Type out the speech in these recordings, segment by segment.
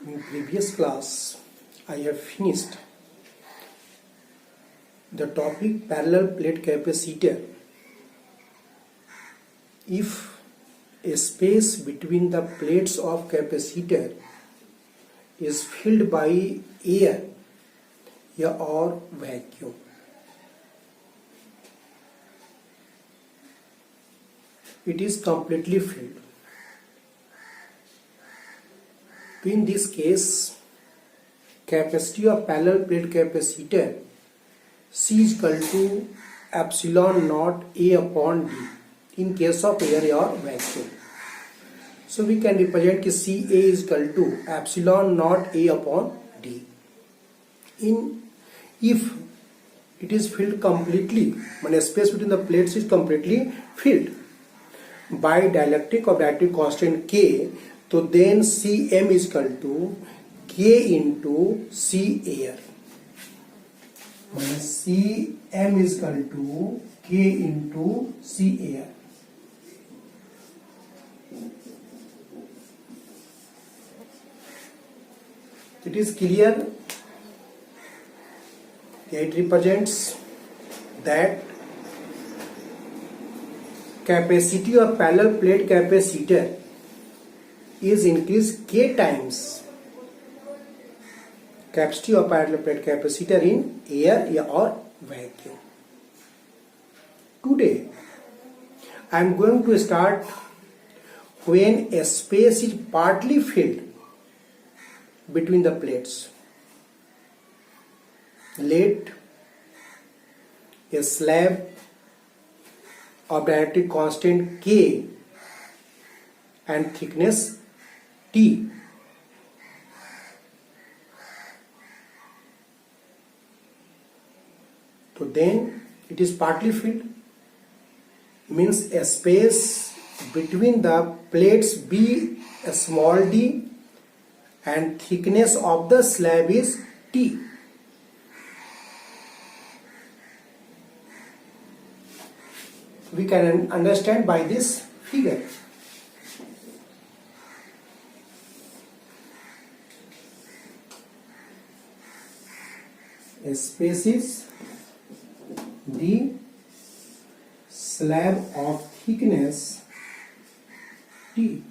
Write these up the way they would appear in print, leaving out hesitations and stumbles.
In previous class, I have finished the topic parallel plate capacitor. If a space between the plates of capacitor is filled by air or vacuum, it is completely filled. In this case, capacity of parallel plate capacitor C is equal to epsilon naught A upon D in case of air or vacuum. So we can represent that CA is equal to epsilon naught A upon D. If it is filled completely, when space between the plates is completely filled by dielectric or dielectric constant K, so then Cm is equal to K into C air. Cm is equal to K into C air. It is clear. It represents that capacity of parallel plate capacitor is increased K times capacity of parallel plate capacitor in air or vacuum. Today I am going to start when a space is partly filled between the plates. Let a slab of dielectric constant K and thickness T so then it is partly filled, means a space between the plates be a small d and thickness of the slab is T. We can understand by this figure. A space is the slab of thickness T.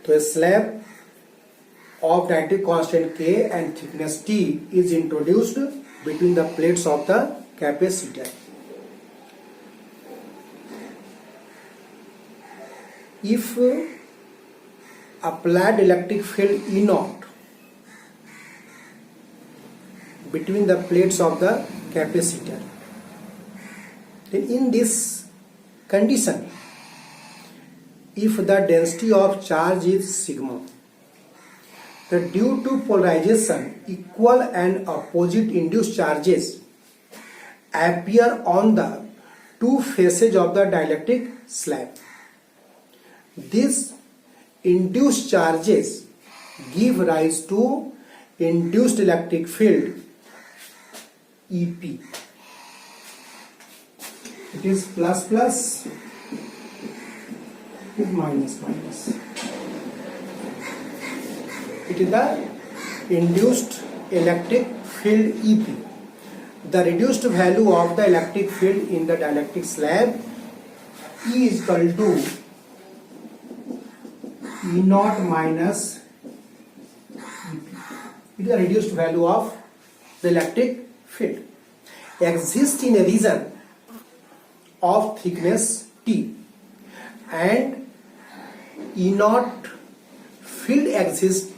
So a slab of dielectric constant K and thickness T is introduced between the plates of the capacitor. If applied electric field E naught between the plates of the capacitor, then in this condition, if the density of charge is sigma, then due to polarization, equal and opposite induced charges appear on the two faces of the dielectric slab. These induced charges give rise to induced electric field EP. It is plus plus, minus minus. It is the induced electric field EP. The reduced value of the electric field in the dielectric slab E is equal to E naught minus EP. It is the reduced value of the electric field. Exists in a region of thickness T, and E naught field exists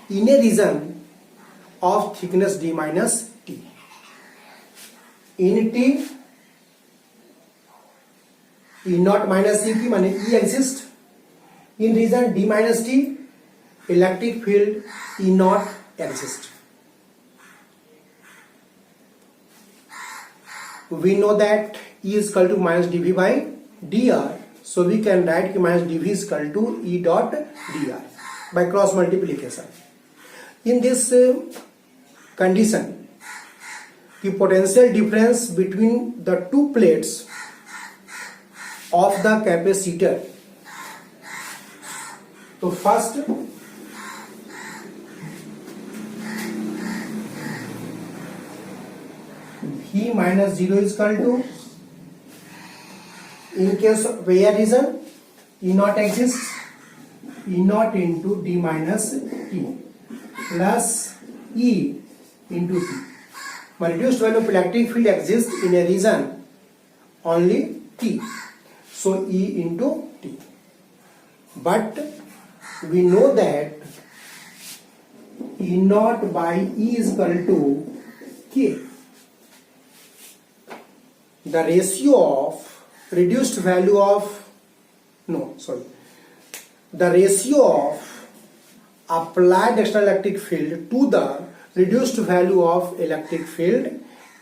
in a region of thickness D minus T. In T, E naught minus EP means E exists. In region D minus T, electric field E naught exists. We know that E is equal to minus dV by dr. So we can write minus dV is equal to E dot dr by cross multiplication. In this condition, the potential difference between the two plates of the capacitor. So first, V minus 0 is equal to, in case of where region E naught exists, E naught into d minus t plus E into t. My reduced value of electric field exists in a region only t, so E into t. But we know that E naught by E is equal to K. The ratio of reduced value of the ratio of applied external electric field to the reduced value of electric field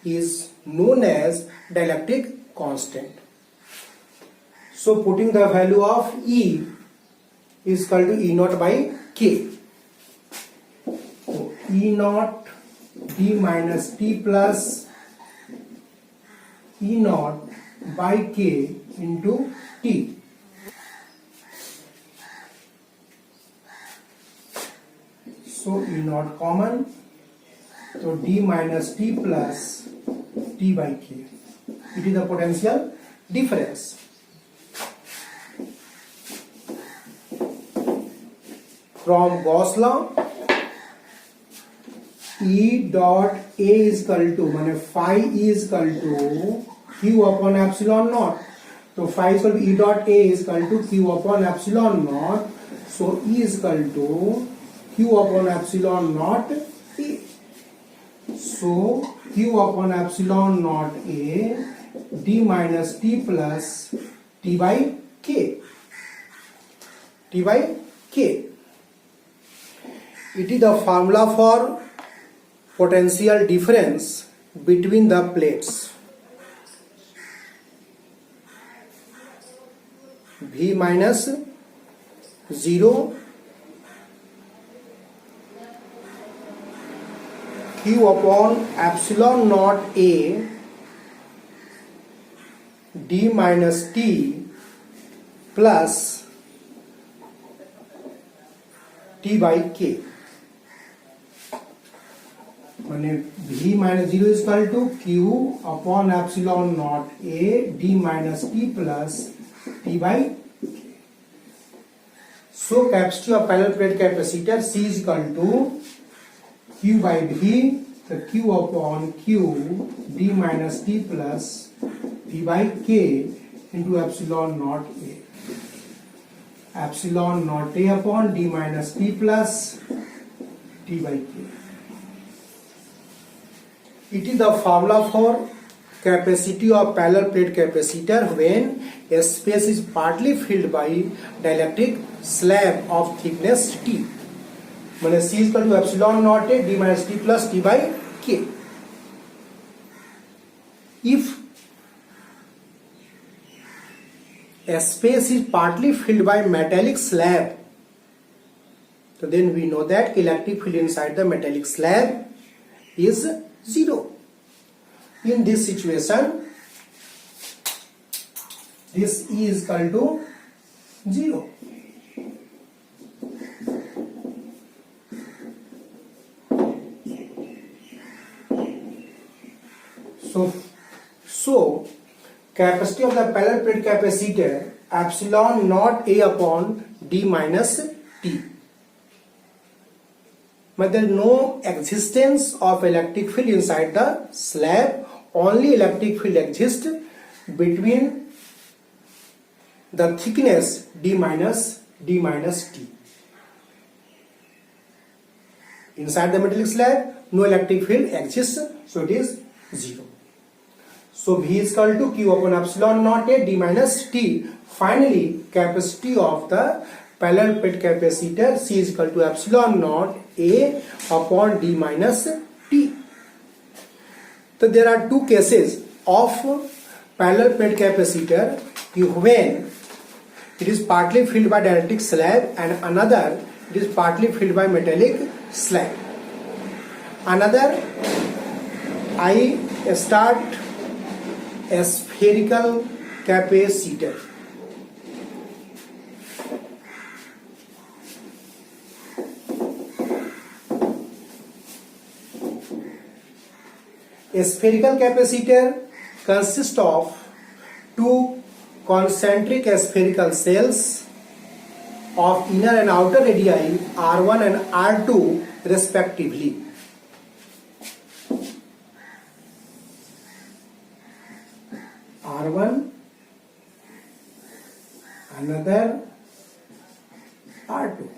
is known as dielectric constant. So putting the value of E is equal to E naught by K. So E naught d minus t plus E naught by K into T. So E naught common, so d minus t plus T by K. It is the potential difference. From Gauss law, E dot A is equal to, phi E is equal to Q upon epsilon naught. So phi is equal to E dot A is equal to Q upon epsilon naught. So E is equal to Q upon epsilon naught A. So Q upon epsilon naught A d minus t plus T by K. T by K. It is the formula for potential difference between the plates. V minus 0 Q upon epsilon naught A d minus t plus T by K. V minus 0 is equal to Q upon epsilon naught A d minus t plus T by K. So capacity of parallel plate capacitor C is equal to Q by V, the Q upon Q d minus t plus T by K into epsilon naught A. Epsilon naught A upon d minus t plus T by K. It is the formula for capacity of parallel plate capacitor when a space is partly filled by dielectric slab of thickness T. C is equal to epsilon naught A d minus t plus T by K. If a space is partly filled by metallic slab, so then we know that electric field inside the metallic slab is 0. In this situation, this E is equal to 0. So capacity of the parallel plate capacitor epsilon naught A upon d minus t. But there is no existence of electric field inside the slab. Only electric field exists between the thickness d minus t. Inside the metallic slab, no electric field exists, so it is 0. So V is equal to Q upon epsilon naught A d minus t. Finally, capacity of the parallel plate capacitor C is equal to epsilon naught A upon d minus t. So there are two cases of parallel plate capacitor when it is partly filled by dielectric slab, and another it is partly filled by metallic slab. Another, I start a spherical capacitor. A spherical capacitor consists of two concentric spherical cells of inner and outer radii R1 and R2 respectively. R1, another R2.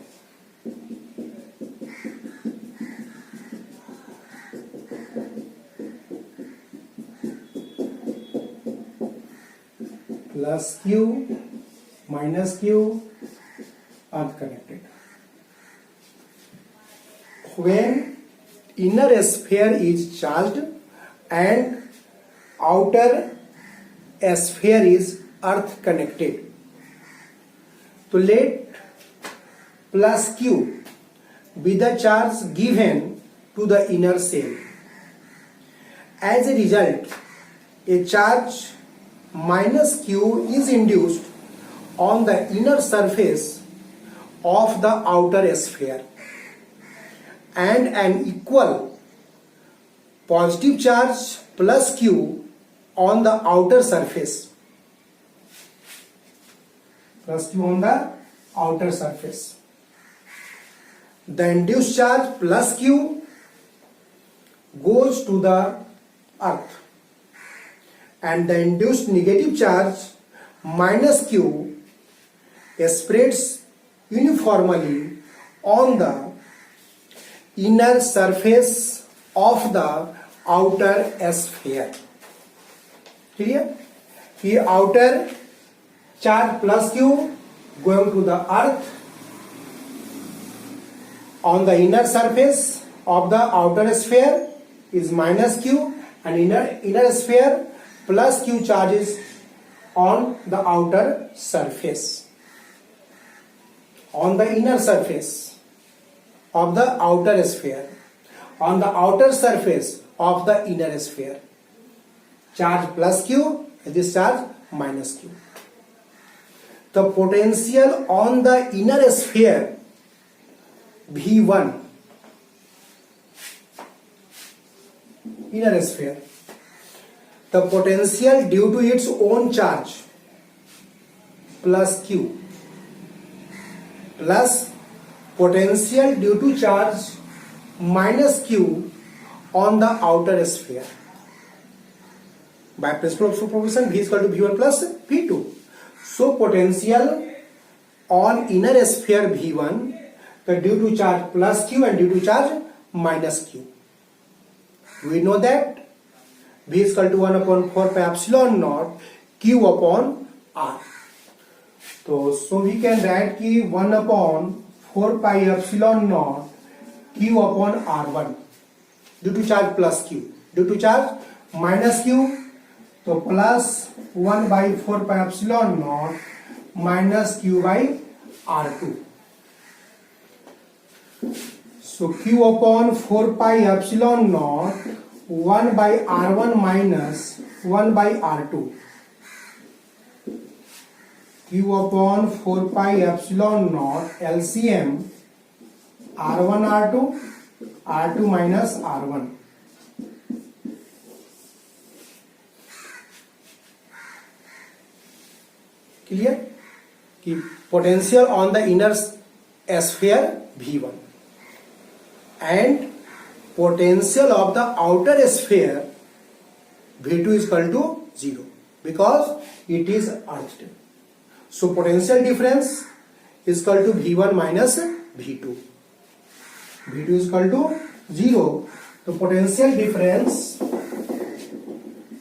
Plus Q, minus Q, earth connected. When inner sphere is charged and outer sphere is earth connected, so let plus Q be the charge given to the inner cell. As a result, a charge minus Q is induced on the inner surface of the outer sphere, and an equal positive charge plus Q on the outer surface. Plus Q on the outer surface. The induced charge plus Q goes to the earth, and the induced negative charge minus Q spreads uniformly on the inner surface of the outer sphere. Clear? The outer charge plus Q going to the earth on the inner surface of the outer sphere is minus Q, and inner sphere plus Q charges on the outer surface. On the inner surface of the outer sphere, on the outer surface of the inner sphere, charge plus Q, this charge minus Q. The potential on the inner sphere V1, inner sphere, the potential due to its own charge plus Q plus potential due to charge minus Q on the outer sphere. By principle of superposition, V is equal to V1 plus V2. So potential on inner sphere V1, the due to charge plus Q and due to charge minus Q. We know that V is equal to 1 upon 4 pi epsilon naught Q upon R. So we can write कि 1 upon 4 pi epsilon naught Q upon R1 due to charge plus Q, due to charge minus Q, so plus 1 by 4 pi epsilon naught minus Q by R2. So Q upon 4 pi epsilon naught 1 by R1 minus 1 by R2. Q upon 4 pi epsilon naught LCM R1 R2 R2 minus R1. Clear? कि potential on the inner sphere V1 and potential of the outer sphere V2 is equal to 0 because it is earthed. So potential difference is equal to V1 minus V2. V2 is equal to 0. So potential difference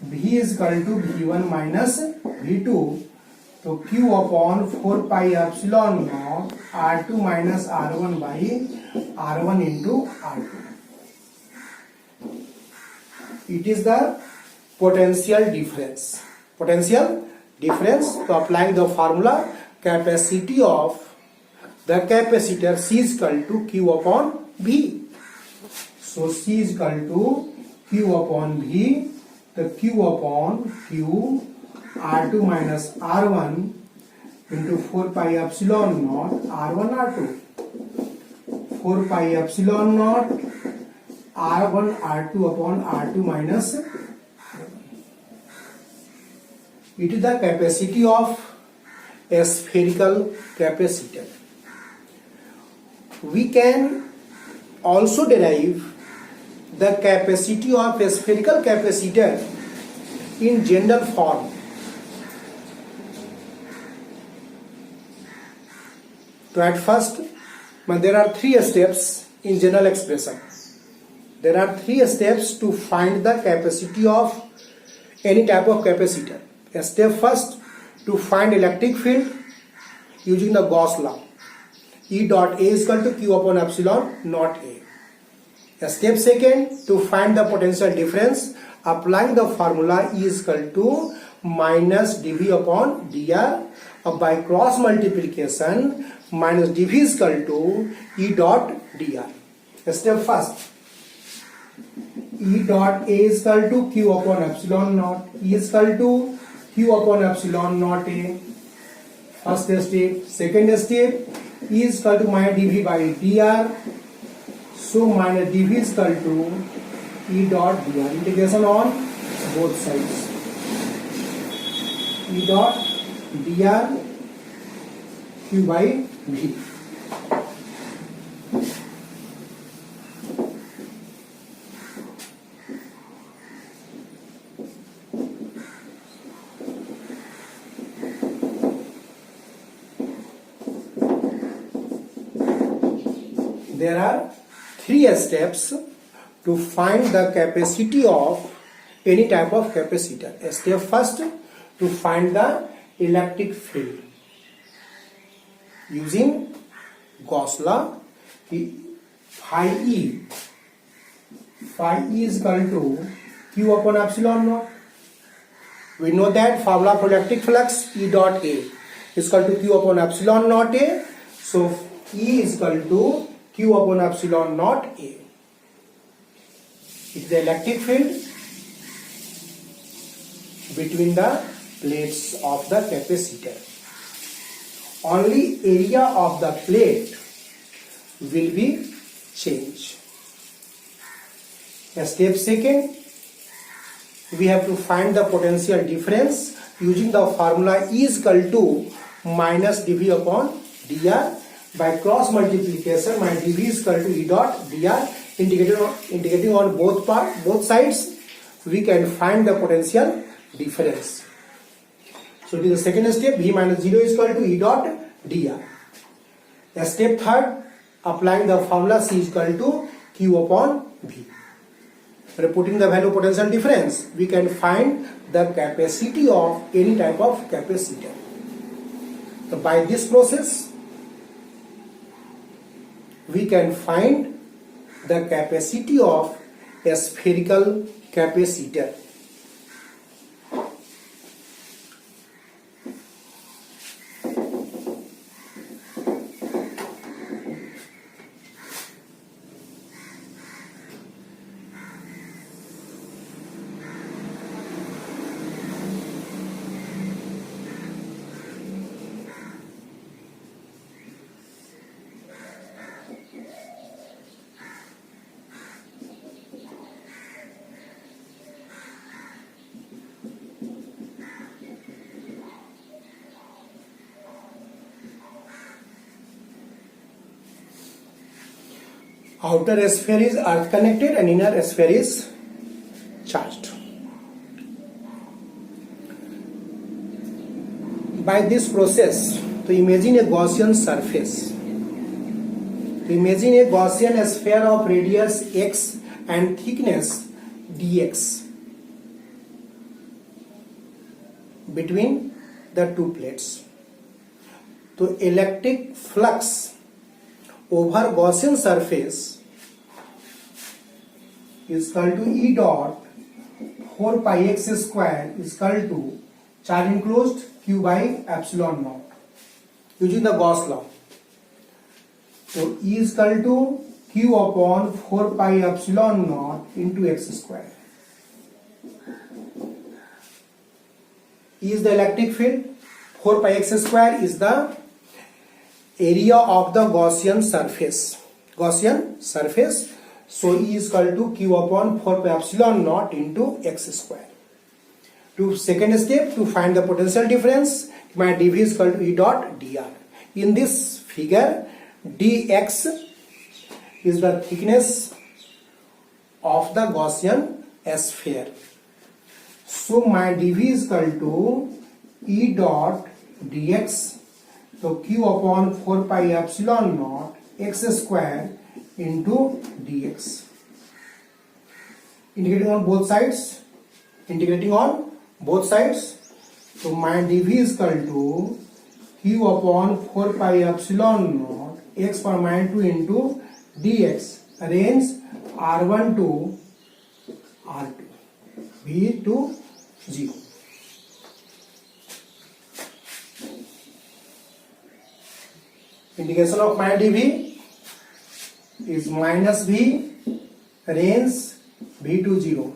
V is equal to V1 minus V2. So Q upon 4 pi epsilon naught R2 minus R1 by R1 into R2. It is the potential difference. Potential difference. So applying the formula, capacity of the capacitor C is equal to Q upon V. So C is equal to Q upon V, the Q upon Q R2 minus R1 into 4 pi epsilon naught R1 R2. 4 pi epsilon naught R1 R2 upon R2 minus. It is the capacity of a spherical capacitor. We can also derive the capacity of a spherical capacitor in general form. So at first, there are three steps in general expression. There are three steps to find the capacity of any type of capacitor. A step first, to find electric field using the Gauss law. E dot A is equal to Q upon epsilon naught A. A step second, to find the potential difference applying the formula E is equal to minus dV upon dr by cross multiplication minus dV is equal to E dot dr. A step first, E dot A is equal to Q upon epsilon naught. E is equal to Q upon epsilon naught A. First step. Second step, E is equal to minus dV by dr. So minus dV is equal to E dot dr. Integration on both sides. E dot dr Q by V. There are three steps to find the capacity of any type of capacitor. A step first, to find the electric field using Gauss law. Phi E is equal to Q upon epsilon naught. We know that formula for electric flux E dot A is equal to Q upon epsilon naught A. So E is equal to Q upon epsilon naught A. It is the electric field between the plates of the capacitor. Only area of the plate will be changed. A step second, we have to find the potential difference using the formula E is equal to minus dV upon dr by cross multiplication. My dV is equal to E dot dr. Integrating on both sides, we can find the potential difference. So it is the second step. V minus 0 is equal to E dot dr. A step third, applying the formula C is equal to Q upon V. Putting the value potential difference, we can find the capacity of any type of capacitor. So by this process, we can find the capacity of a spherical capacitor. Outer sphere is earth connected and inner sphere is charged. By this process, to imagine a Gaussian surface, to imagine a Gaussian sphere of radius x and thickness dx between the two plates. So electric flux over Gaussian surface is equal to E dot 4 pi x square is equal to charge enclosed Q by epsilon naught. using the Gauss law. So E is equal to Q upon 4 pi epsilon naught into x square. E is the electric field, 4 pi x square is the area of the Gaussian surface. So E is equal to Q upon 4 pi epsilon naught into x square. To second step, to find the potential difference, my dV is equal to E dot dr. In this figure, dx is the thickness of the Gaussian sphere. So my dV is equal to E dot dx. So Q upon 4 pi epsilon naught x square into dx. Integrating on both sides. So my dV is equal to Q upon 4 pi epsilon naught x power minus 2 into dx. Range R1 to R2, V to 0. Integration of my dV is minus V, range V to 0.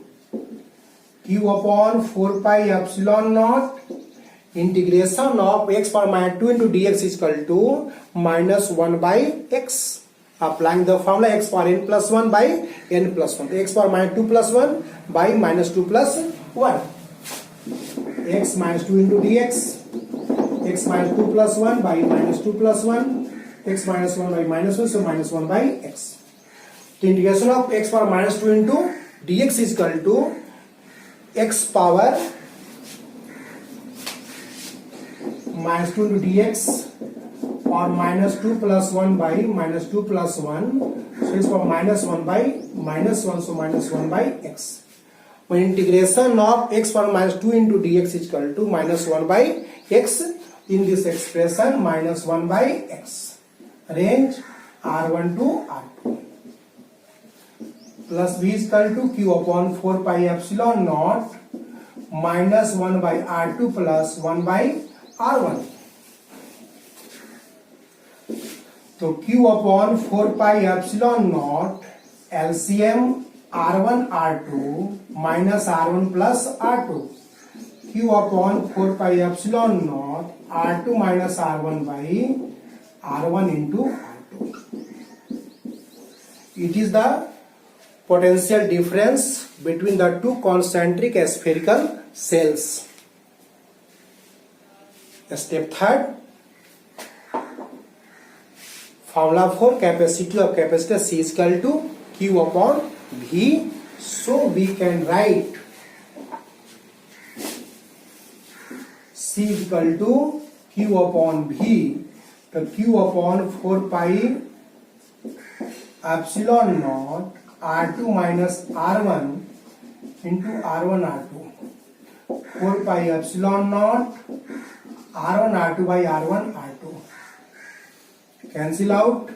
Q upon 4 pi epsilon naught integration of x power minus 2 into dx is equal to minus 1 by x. Applying the formula x power n plus 1 by n plus 1. X power minus 2 plus 1 by minus 2 plus 1. X minus 2 into dx. X minus 2 plus 1 by minus 2 plus 1. X minus 1 by minus 1, so minus 1 by x. The integration of x power minus 2 into dx is equal to x power minus 2 into dx or minus 2 plus 1 by minus 2 plus 1. So it's for minus 1 by minus 1, so minus 1 by x. When integration of x power minus 2 into dx is equal to minus 1 by x, in this expression minus 1 by x. Range R1 to R2. Plus V is equal to Q upon 4 pi epsilon naught minus 1 by R2 plus 1 by R1. So Q upon 4 pi epsilon naught LCM R1 R2 minus R1 plus R2. Q upon 4 pi epsilon naught R2 minus R1 by R1 into R2. It is the potential difference between the two concentric spherical cells. Step third. Formula for capacity of capacitor C is equal to Q upon V. So we can write C is equal to Q upon V. The Q upon 4 pi epsilon naught R2 minus R1 into R1 R2. 4 pi epsilon naught R1 R2 by R1 R2. Cancel out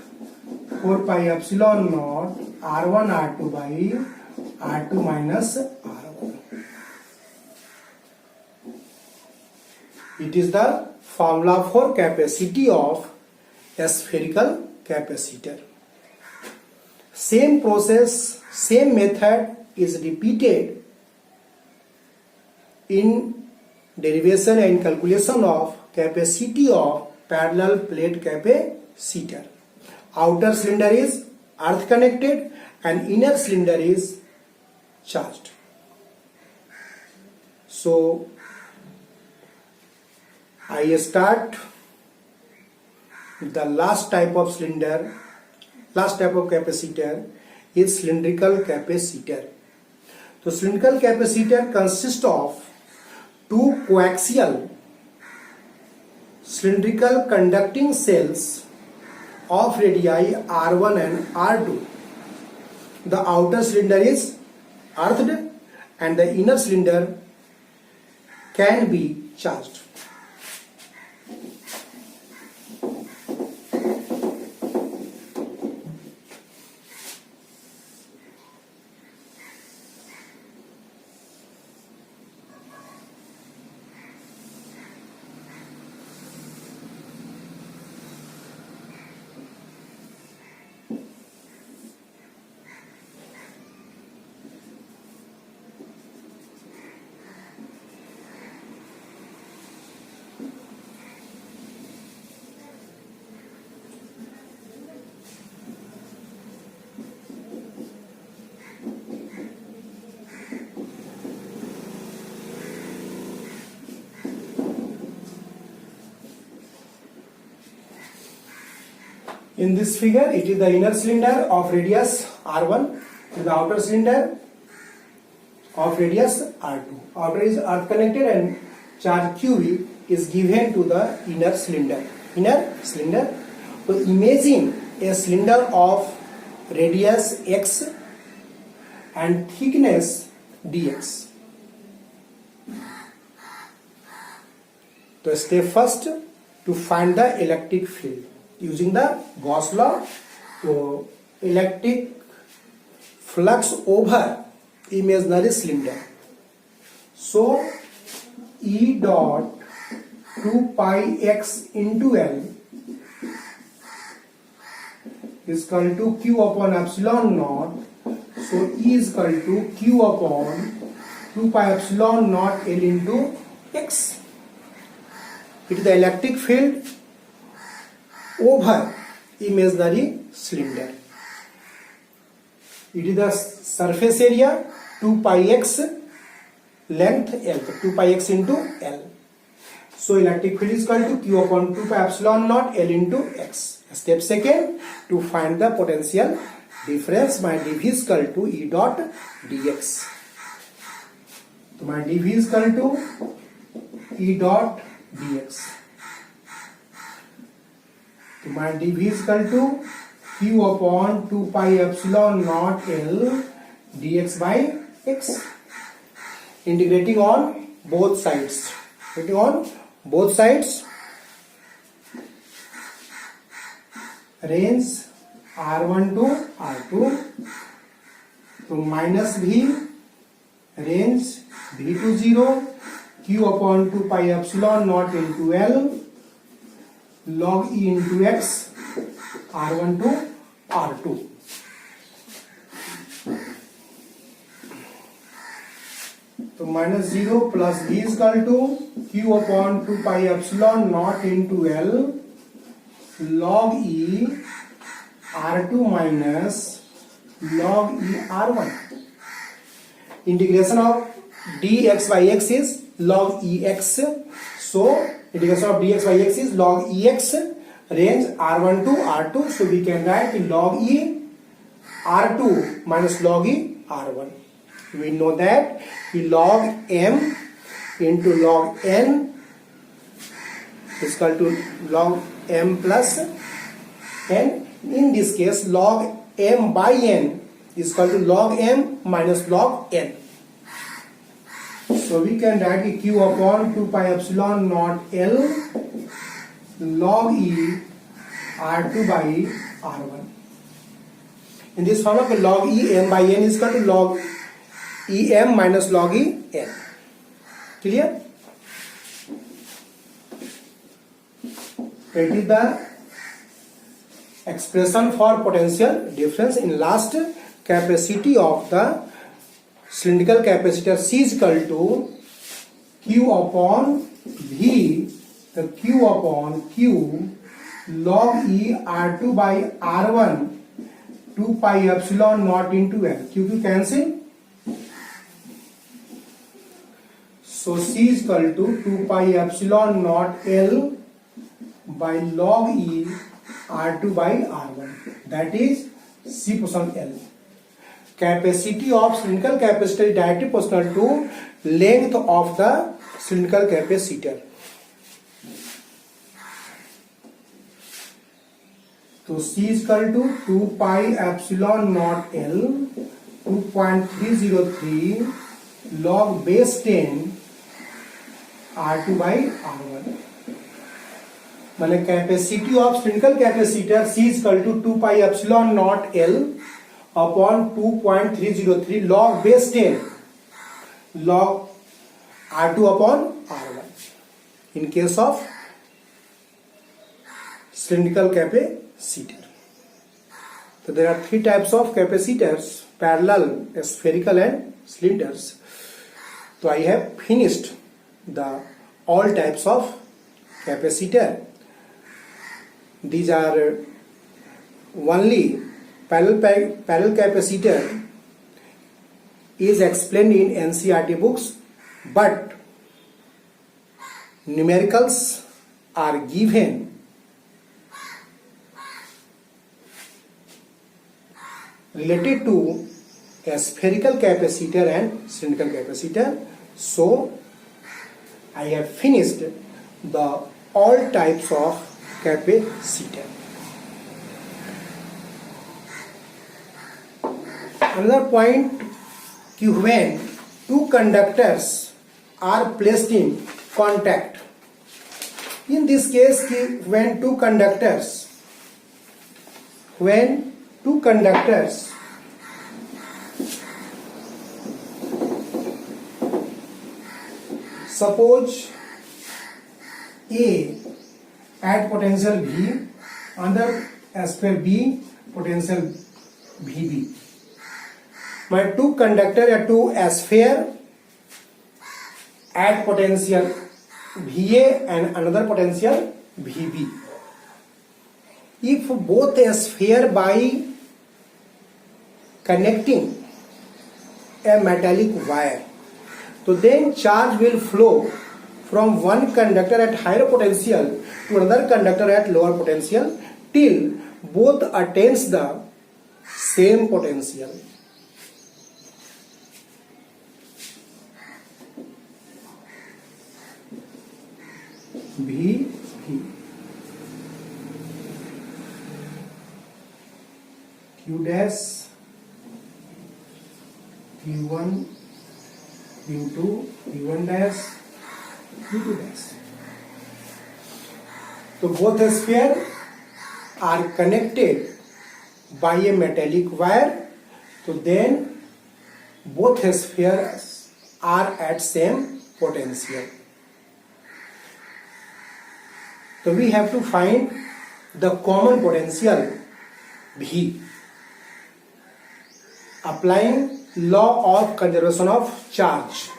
4 pi epsilon naught R1 R2 by R2 minus R1. It is the formula for capacity of a spherical capacitor. Same process, same method is repeated in derivation and calculation of capacity of parallel plate capacitor. Outer cylinder is earth connected and inner cylinder is charged. So I start the last type of cylinder, last type of capacitor is cylindrical capacitor. So cylindrical capacitor consists of two coaxial cylindrical conducting cells of radii R1 and R2. The outer cylinder is earthed and the inner cylinder can be charged. In this figure, it is the inner cylinder of radius R1, it is the outer cylinder of radius R2. Outer is earth connected and charge QV is given to the inner cylinder. So imagine a cylinder of radius x and thickness dx. So step first to find the electric field using the Gauss law. So electric flux over imaginary cylinder. So E dot 2 pi x into L is equal to Q upon epsilon naught. So E is equal to Q upon 2 pi epsilon naught L into x. It is the electric field over imaginary cylinder. It is the surface area 2 pi x, length L, 2 pi x into L. So electric field is equal to Q upon 2 pi epsilon naught L into x. Step second, to find the potential difference, my dV is equal to E dot dx. So my dV is equal to E dot dx. So my dV is equal to Q upon 2 pi epsilon naught L dx by x. Integrating on both sides. Range R1 to R2. So minus V, range V to 0, Q upon 2 pi epsilon naught into L, log E into x, R1 to R2. So minus 0 plus V is equal to Q upon 2 pi epsilon naught into L, log E R2 minus log E R1. Integration of dx by x is log Ex. So integration of dx by x is log Ex, range R1 to R2. So we can write log E R2 minus log E R1. We know that log M into log N is equal to log M plus N. In this case, log M by N is equal to log M minus log N. So we can write Q upon 2 pi epsilon naught L log E R2 by R1. In this form of log E M by N is equal to log E M minus log E N. Clear? It is the expression for potential difference in last capacity of the cylindrical capacitor C is equal to Q upon V, the Q upon Q log E R2 by R1 2 pi epsilon naught into L. Q cancel. So C is equal to 2 pi epsilon naught L by log E R2 by R1. That is C portion L. Capacity of cylindrical capacitor is directly proportional to length of the cylindrical capacitor. So C is equal to 2 pi epsilon naught L 2.303 log base 10 R2 by R1. माने capacity of cylindrical capacitor C is equal to 2 pi epsilon naught L upon 2.303 log base 10 log R2 upon R1 in case of cylindrical capacitor. So there are three types of capacitors: parallel, spherical and cylinders. So I have finished the all types of capacitor. These are only parallel capacitor is explained in NCERT books, but numericals are given related to a spherical capacitor and cylindrical capacitor. So I have finished the all types of capacitor. Another point, when two conductors are placed in contact. In this case, when two conductors suppose A at potential V, another as per B potential VB. My two conductor are two sphere at potential VA and another potential VB. If both sphere by connecting a metallic wire, so then charge will flow from one conductor at higher potential to another conductor at lower potential till both attains the same potential. V Q dash Q1 Q2 Q1 dash Q2 dash. So both spheres are connected by a metallic wire. So then both spheres are at same potential. So we have to find the common potential V, applying law of conservation of charge.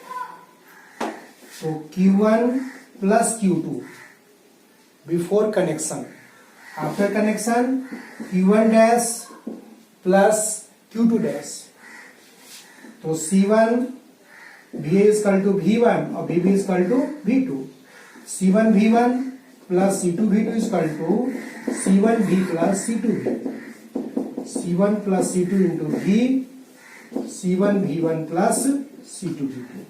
So Q1 plus Q2 before connection. After connection, Q1 dash plus Q2 dash. So C1 V is equal to V1 or VB is equal to V2. C1 V1 plus C2 V2 is equal to C1 V plus C2 V. C1 plus C2 into V, C1 V1 plus C2 V2.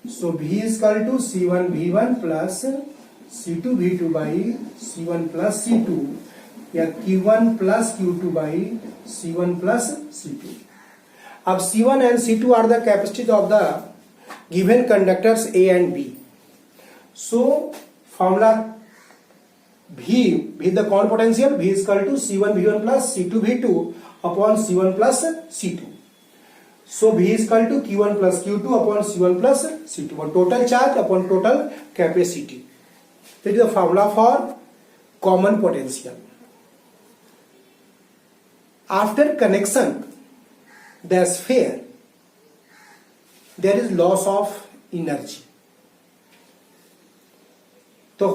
So V is equal to C1 V1 plus C2 V2 by C1 plus C2, या Q1 plus Q2 by C1 plus C2. अब C1 and C2 are the capacities of the given conductors A and B. So formula V the common potential, V is equal to C1 V1 plus C2 V2 upon C1 plus C2. So V is equal to Q1 plus Q2 upon C1 plus C2, or total charge upon total capacity. That is the formula for common potential. After connection, the sphere, there is loss of energy. So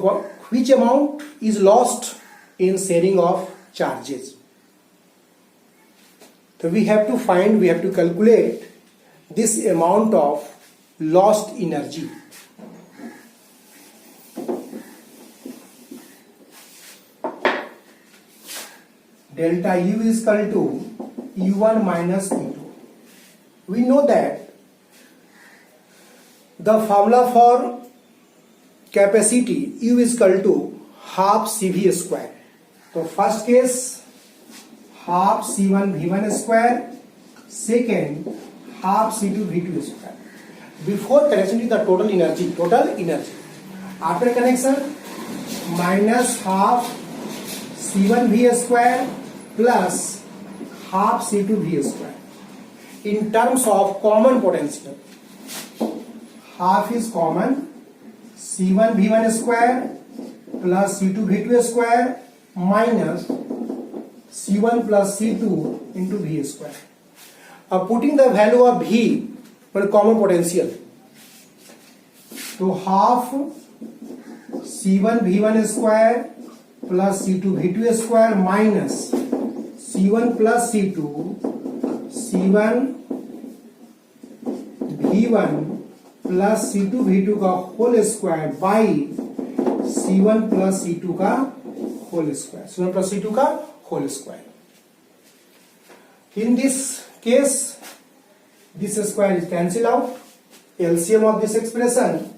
which amount is lost in sharing of charges? So we have to calculate this amount of lost energy. Delta U is equal to U1 minus U2. We know that the formula for capacity U is equal to half CV square. So first case, half C1 V1 square, second half C2 V2 square. Before connection is the total energy. After connection, minus half C1 V square plus half C2 V square. In terms of common potential, half is common, C1 V1 square plus C2 V2 square minus C1 plus C2 into V square. Putting the value of V for common potential, so half C1 V1 square plus C2 V2 square minus C1 plus C2 C1 V1 plus C2 V2 का whole square by C1 plus C2 का whole square, C1 plus C2 का whole square. In this case, this square is cancelled out. LCM of this expression,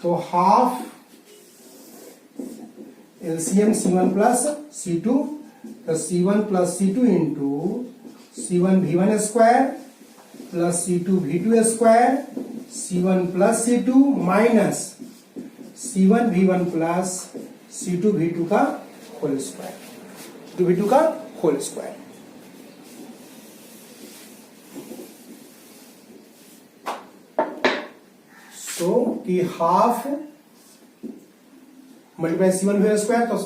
so half LCM C1 plus C2, the C1 plus C2 into C1 V1 square plus C2 V2 square, C1 plus C2 minus C1 V1 plus C2 V2 का whole square, C2 V2 का whole square. तो कि half multiply C1 V1 square, तो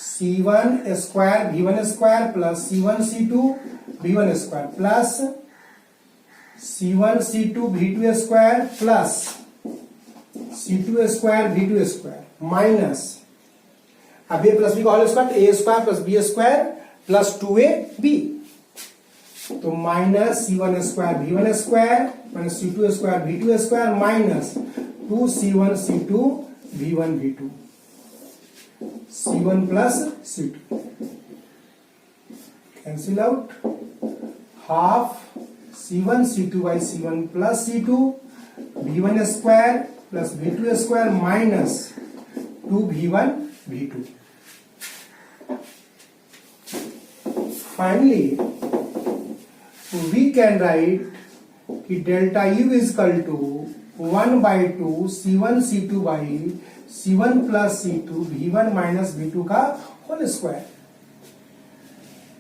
C1 square V1 square plus C1 C2 V1 square plus C1 C2 V2 square plus C2 square V2 square minus अब a plus b का whole square, a square plus b square plus 2ab, तो minus C1 square V1 square minus C2 square V2 square minus 2C1 C2 V1 V2, C1 plus C2 cancel out, half C1 C2 by C1 plus C2 V1 square plus V2 square minus 2V1 V2. Finally, we can write कि delta U is equal to 1 by 2 C1 C2 by C1 plus C2 V1 minus V2 का whole square.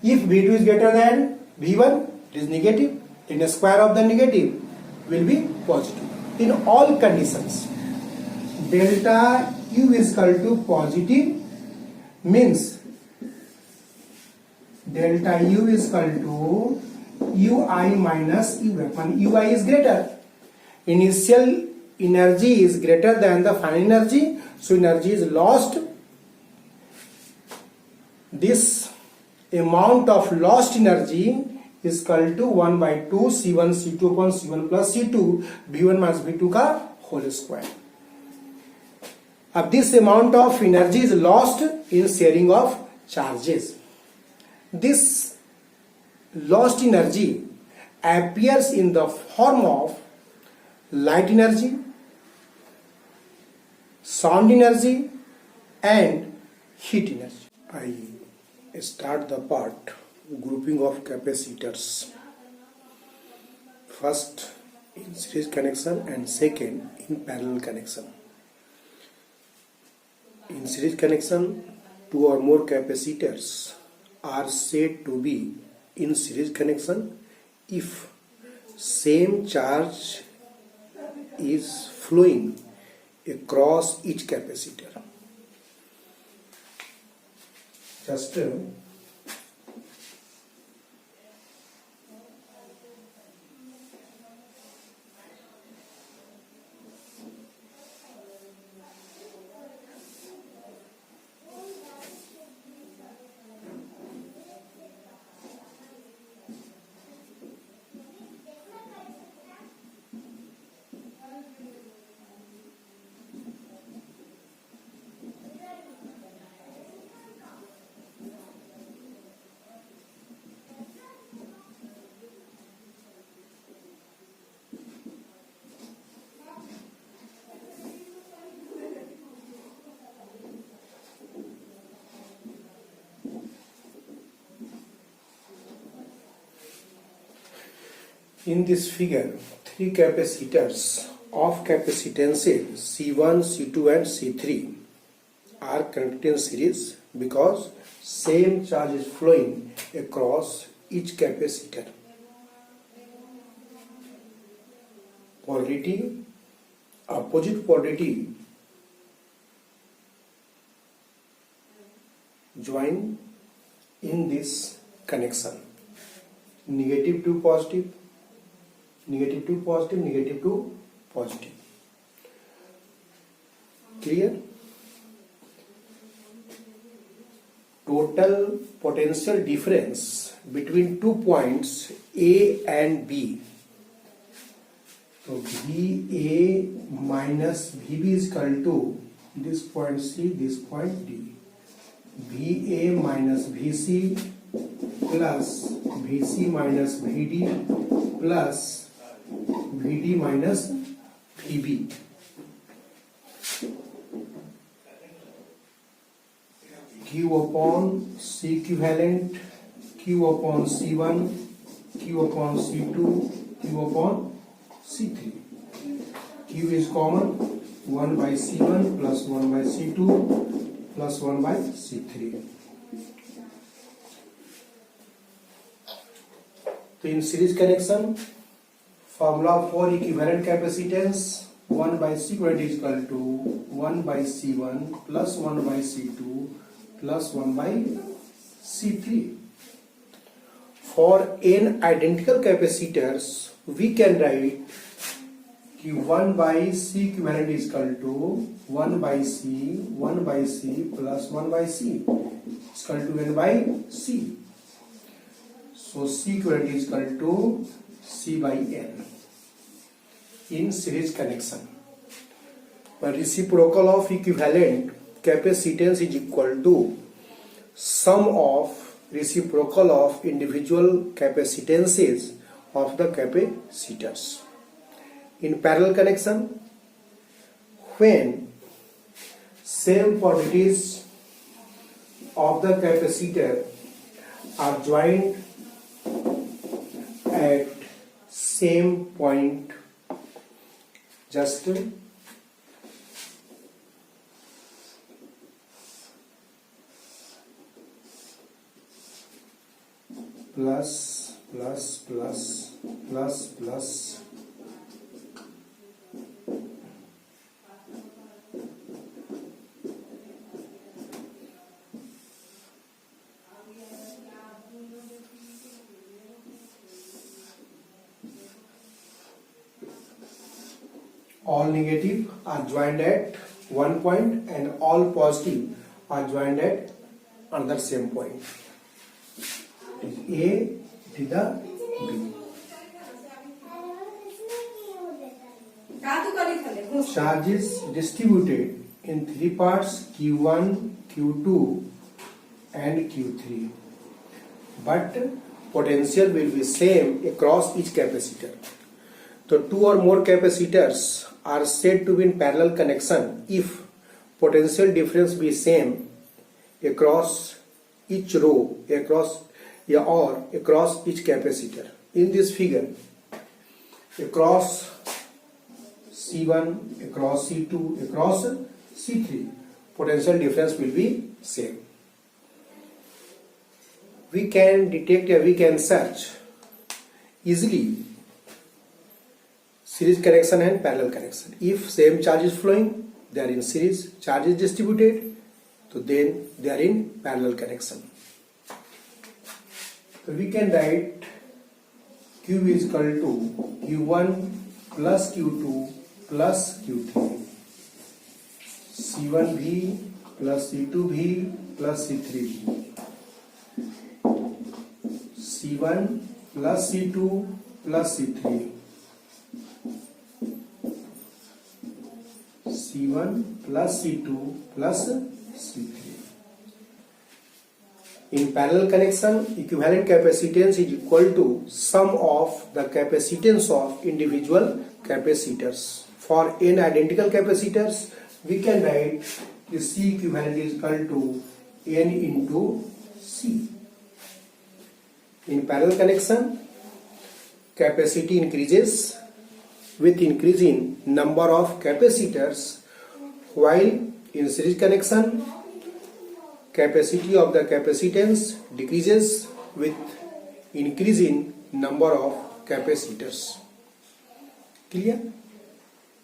If V2 is greater than V1, it is negative, then the square of the negative will be positive. In all conditions, delta U is equal to positive means delta U is equal to Ui minus Uf, when Ui is greater. Initial energy is greater than the final energy, so energy is lost. This amount of lost energy is equal to 1 by 2 C1 C2 upon C1 plus C2 V1 minus V2 का whole square. अब this amount of energy is lost in sharing of charges. This lost energy appears in the form of light energy, sound energy and heat energy. I start the part grouping of capacitors. First in series connection and second in parallel connection. In series connection, two or more capacitors are said to be in series connection if same charge is flowing across each capacitor. Just in this figure, three capacitors of capacitances C1, C2 and C3 are connected in series because same charge is flowing across each capacitor. Polarity, opposite polarity join in this connection. Negative to positive, negative to positive, negative to positive. Clear? Total potential difference between 2 points A and B. So VA minus VB is equal to this point C, this point D. VA minus VC plus VC minus VD plus VD minus VB. Q upon C equivalent, Q upon C1, Q upon C2, Q upon C3. Q is common, 1 by C1 plus 1 by C2 plus 1 by C3. So in series connection, formula for equivalent capacitance, 1 by C equivalent is equal to 1 by C1 plus 1 by C2 plus 1 by C3. For n identical capacitors, we can write कि 1 by C equivalent is equal to 1 by C plus 1 by C is equal to n by C. So C equivalent is equal to C by n in series connection. But reciprocal of equivalent capacitance is equal to sum of reciprocal of individual capacitances of the capacitors. In parallel connection, when same quantities of the capacitor are joined at same point, just plus plus plus plus plus all negative are joined at one point and all positive are joined at another same point. It is A, it is the B. Charge is distributed in three parts, Q1, Q2 and Q3. But potential will be same across each capacitor. So two or more capacitors are said to be in parallel connection if potential difference be same across each row, across each capacitor. In this figure, across C1, across C2, across C3, potential difference will be same. We can detect or we can search easily series connection and parallel connection. If same charge is flowing, they are in series. Charge is distributed, so then they are in parallel connection. So we can write Q is equal to Q1 plus Q2 plus Q3, C1V plus C2V plus C3V, C1 plus C2 plus C3, C1 plus C2 plus C3. In parallel connection, equivalent capacitance is equal to sum of the capacitance of individual capacitors. For n identical capacitors, we can write the C equivalent is equal to n into C. In parallel connection, capacity increases with increasing number of capacitors, while in series connection, capacity of the capacitance decreases with increasing number of capacitors. Clear?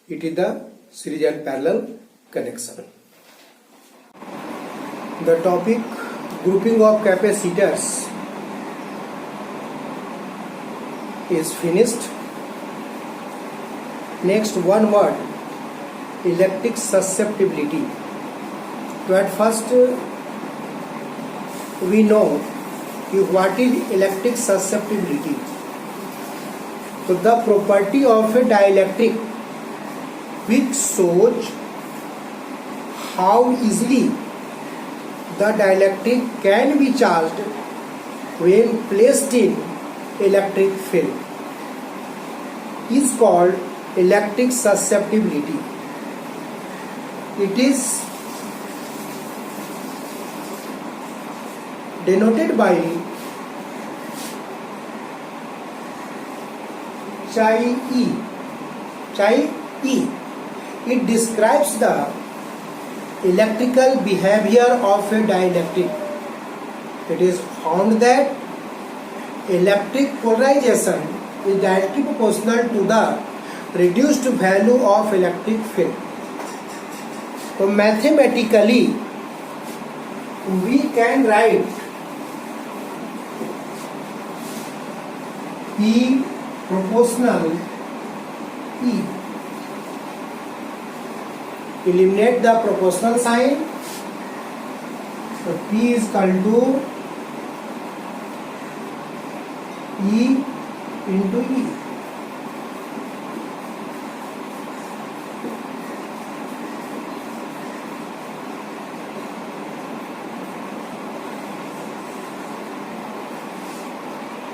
It is the series and parallel connection. The topic grouping of capacitors is finished. Next, one word, electric susceptibility. So at first we know what is electric susceptibility. So the property of a dielectric which shows how easily the dielectric can be charged when placed in electric field is called electric susceptibility. It is denoted by chi E. Chi E. It describes the electrical behavior of a dielectric. It is found that electric polarization is directly proportional to the reduced value of electric field. So mathematically, we can write E proportional E. Eliminate the proportional sign. So P is equal to E into E.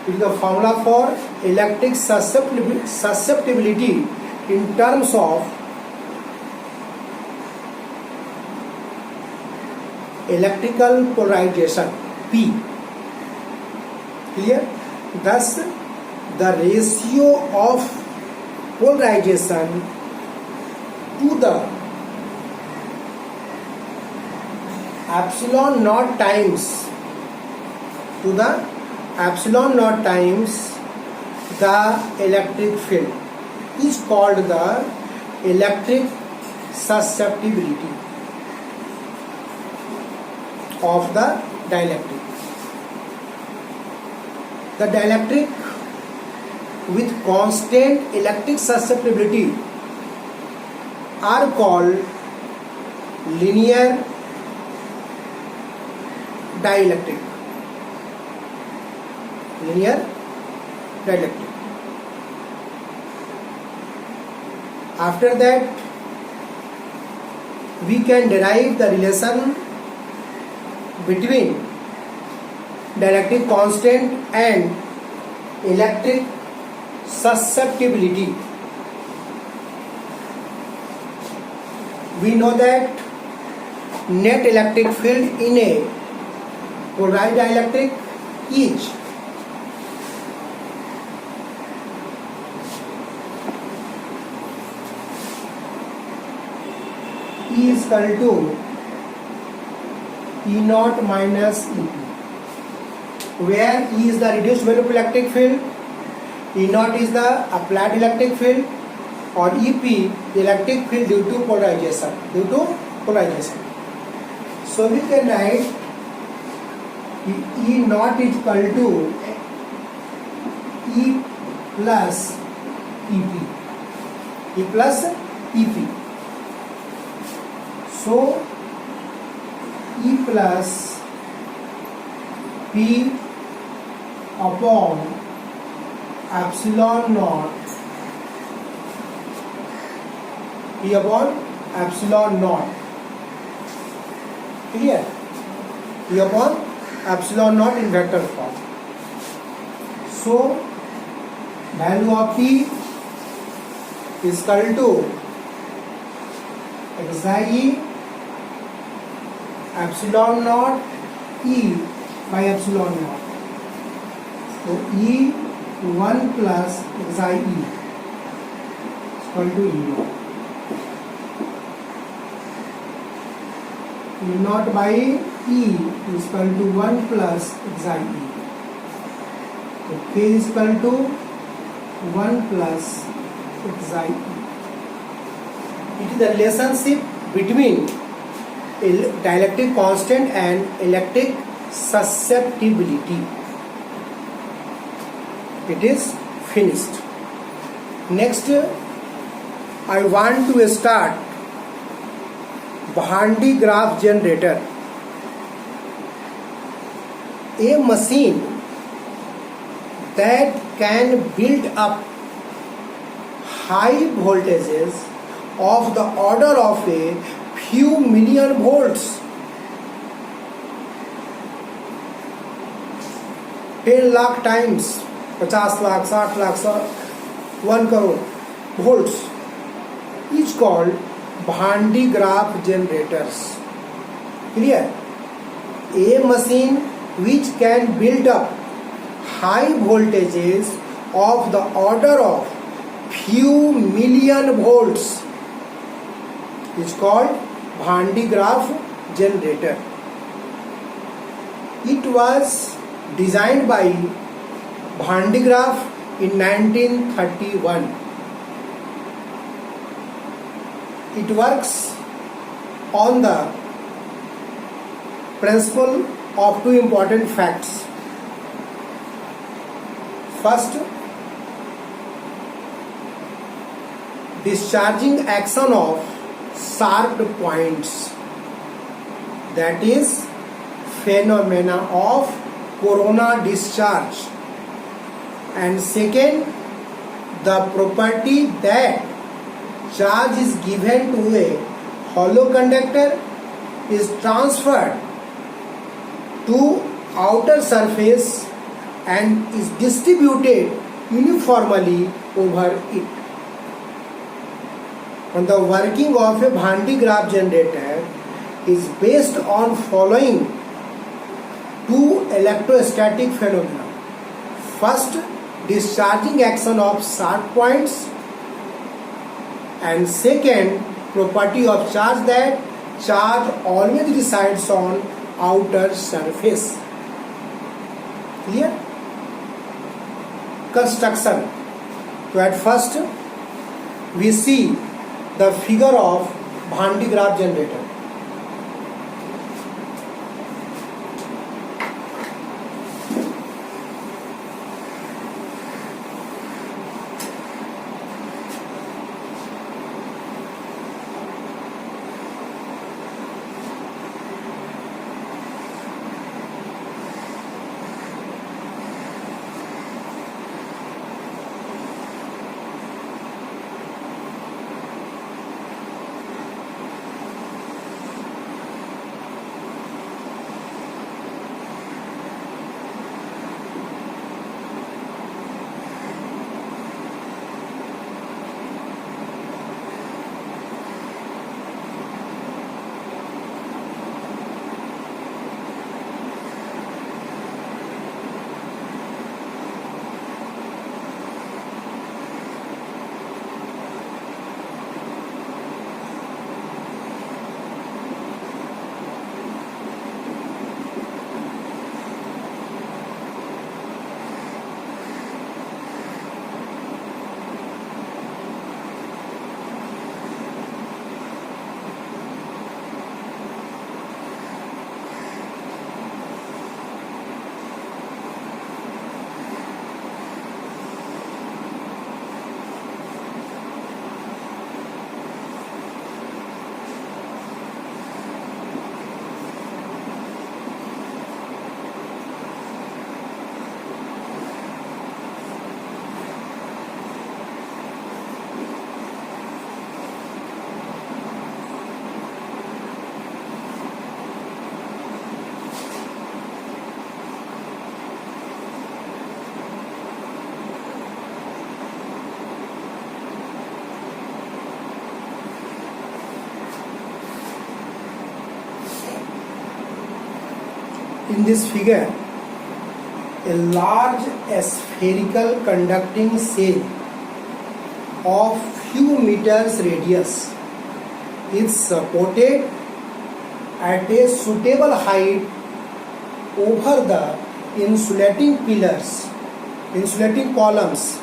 It is the formula for electric susceptibility in terms of electrical polarization P. Clear? Thus, the ratio of polarization to the epsilon naught times the electric field is called the electric susceptibility of the dielectric. The dielectric with constant electric susceptibility are called linear dielectric. Linear dielectric. After that, we can derive the relation between dielectric constant and electric susceptibility. We know that net electric field in a polarized dielectric is E is equal to E naught minus EP, where E is the reduced value of electric field, E naught is the applied electric field, or EP the electric field due to polarization. So we can write E naught is equal to E plus EP. E plus EP. So E plus P upon epsilon naught, P upon epsilon naught. Clear? P upon epsilon naught in vector form. So value of P is equal to xi epsilon naught E by epsilon naught. So E 1 plus xi E is equal to E naught. E naught by E is equal to 1 plus xi E. So K is equal to 1 plus xi E. It is the relationship between dielectric constant and electric susceptibility. It is finished. Next, I want to start Van de Graaff generator, a machine that can build up high voltages of the order of a few million volts. 10 lakh times, 50 lakh, 60 lakh, 1 crore volts is called Van de Graaff generators. Clear? A machine which can build up high voltages of the order of few million volts is called Van de Graaff generator. It was designed by Van de Graaff in 1931. It works on the principle of two important facts. First, discharging action of sharp points, that is phenomena of corona discharge. And second, the property that charge is given to a hollow conductor is transferred to outer surface and is distributed uniformly over it. And the working of a Van de Graaff generator is based on following two electrostatic phenomena. First, discharging action of sharp points, and second, property of charge that charge always resides on outer surface. Clear? Construction. So at first we see the figure of Van de Graaff generator. In this figure, a large spherical conducting cell of few meters radius is supported at a suitable height over the insulating pillars, insulating columns.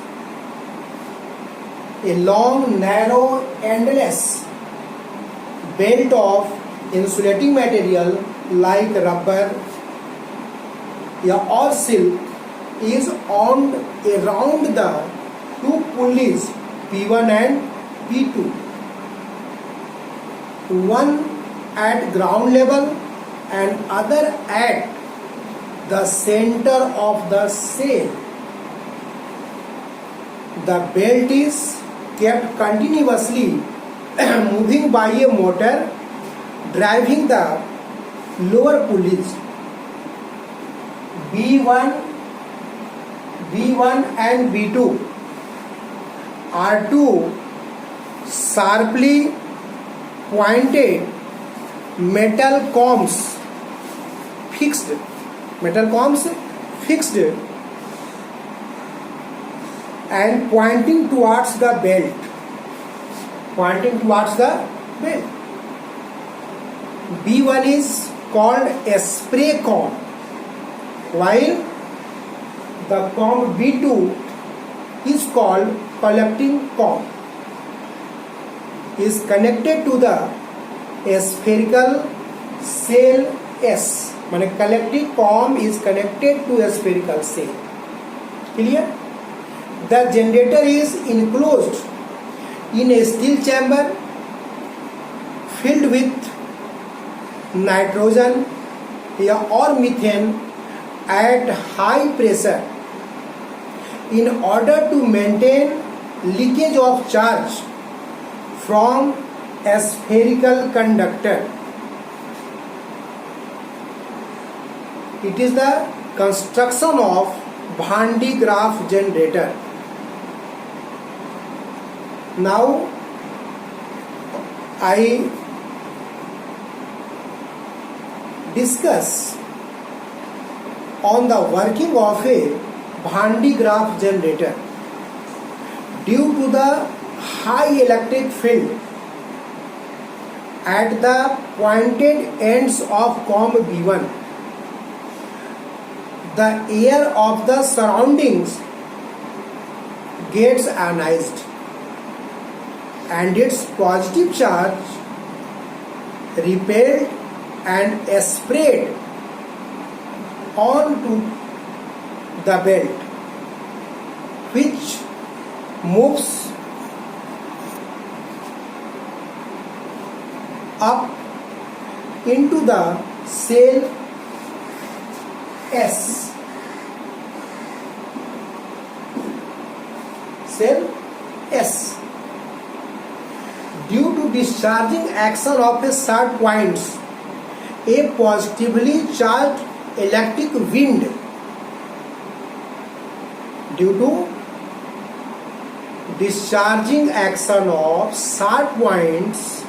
A long, narrow, endless belt of insulating material like rubber or silk is wound around the two pulleys P1 and P2, one at ground level and other at the center of the cell. The belt is kept continuously moving by a motor driving the lower pulleys. B1 B1 and B2 are two sharply pointed metal combs fixed and pointing towards the belt. B1 is called a spray comb, while the comb B2 is called collecting comb. Is connected to the spherical cell S. माने collecting comb is connected to a spherical cell. Clear? The generator is enclosed in a steel chamber filled with nitrogen or methane at high pressure in order to maintain leakage of charge from a spherical conductor. It is the construction of Van de Graaff generator. Now I discuss on the working of a Van de Graaff generator. Due to the high electric field at the pointed ends of comb B1, the air of the surroundings gets ionized and its positive charge repelled and sprayed onto the belt, which moves up into the cell S. Due to discharging action of a sharp points, a positively charged electric wind. Due to discharging action of sharp points,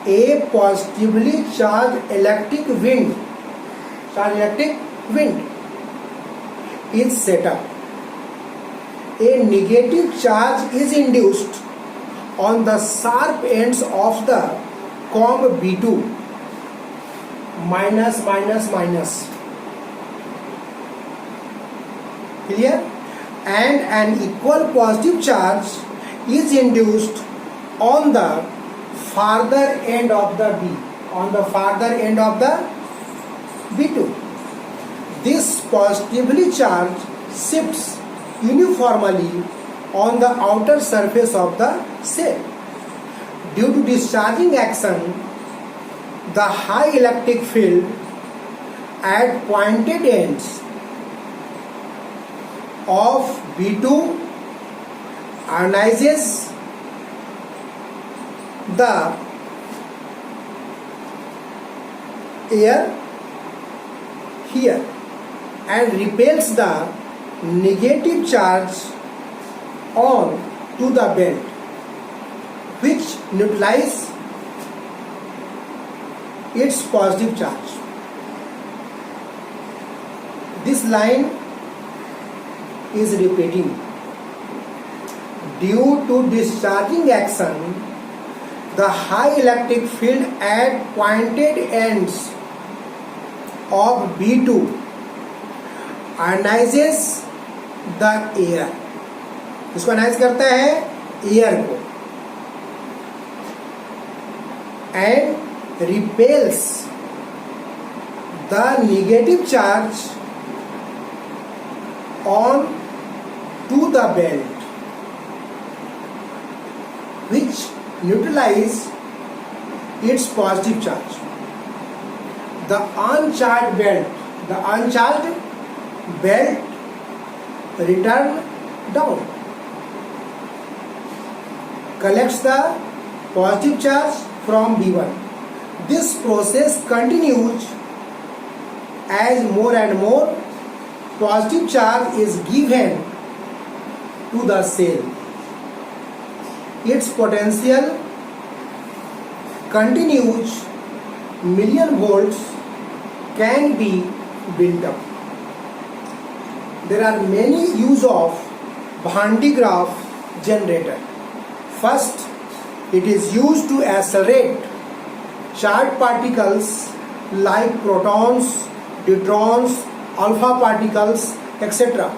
a positively charged electric wind is set up. A negative charge is induced on the sharp ends of the comb B2, minus. Clear? And an equal positive charge is induced on the farther end of the B2. This positively charged shifts uniformly on the outer surface of the cell. Due to discharging action, the high electric field at pointed ends of B2 ionizes the air here and repels the negative charge on to the belt, which neutralizes its positive charge. This line is repeating. Due to discharging action, the high electric field at pointed ends of B2 ionizes the air. इसको anise करता है air को and repels the negative charge on to the belt, which neutralizes its positive charge. The uncharged belt return down, collects the positive charge from B1. This process continues as more and more positive charge is given to the cell. Its potential continuous million volts can be built up. There are many use of Van de Graaff generator. First, it is used to accelerate charged particles like protons, neutrons, alpha particles, etc.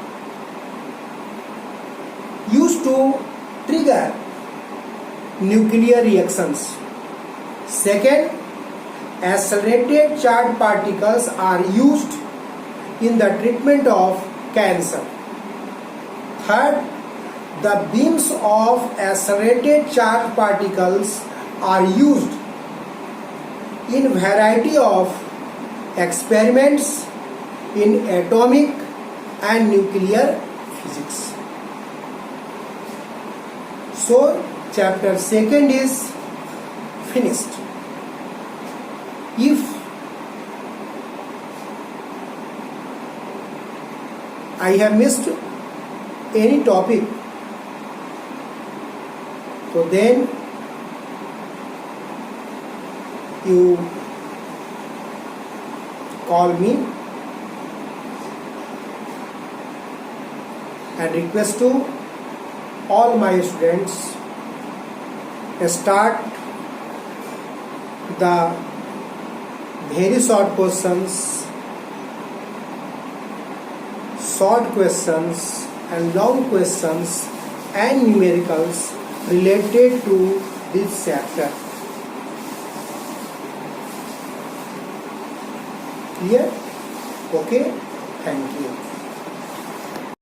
Used to trigger nuclear reactions. Second, accelerated charged particles are used in the treatment of cancer. Third, the beams of accelerated charged particles are used in variety of experiments in atomic and nuclear physics. So, chapter 2 is finished. If I have missed any topic, so then you call me and request to all my students start the very short questions, and long questions and numericals related to this chapter. Clear? Okay, thank you.